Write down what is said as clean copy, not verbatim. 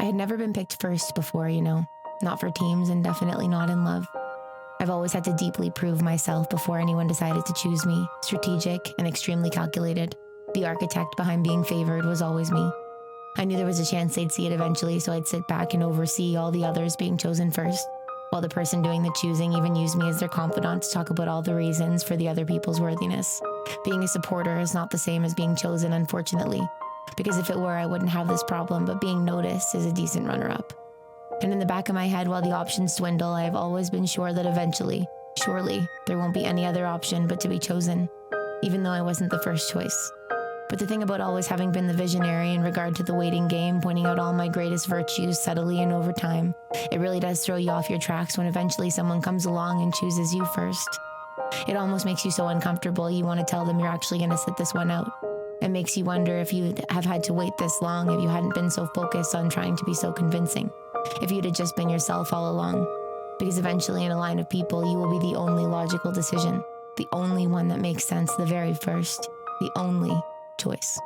I had never been picked first before, not for teams and definitely not in love. I've always had to deeply prove myself before anyone decided to choose me. Strategic and extremely calculated. The architect behind being favored was always me. I knew there was a chance they'd see it eventually, so I'd sit back and oversee all the others being chosen first, while the person doing the choosing even used me as their confidant to talk about all the reasons for the other people's worthiness. Being a supporter is not the same as being chosen, unfortunately, because if it were, I wouldn't have this problem, but being noticed is a decent runner-up. And in the back of my head, while the options dwindle, I have always been sure that eventually, surely, there won't be any other option but to be chosen, even though I wasn't the first choice. But the thing about always having been the visionary in regard to the waiting game, pointing out all my greatest virtues subtly and over time, it really does throw you off your tracks when eventually someone comes along and chooses you first. It almost makes you so uncomfortable you want to tell them you're actually going to sit this one out. It makes you wonder if you'd have had to wait this long if you hadn't been so focused on trying to be so convincing. If you'd have just been yourself all along. Because eventually in a line of people, you will be the only logical decision. The only one that makes sense, the very first. The only choice.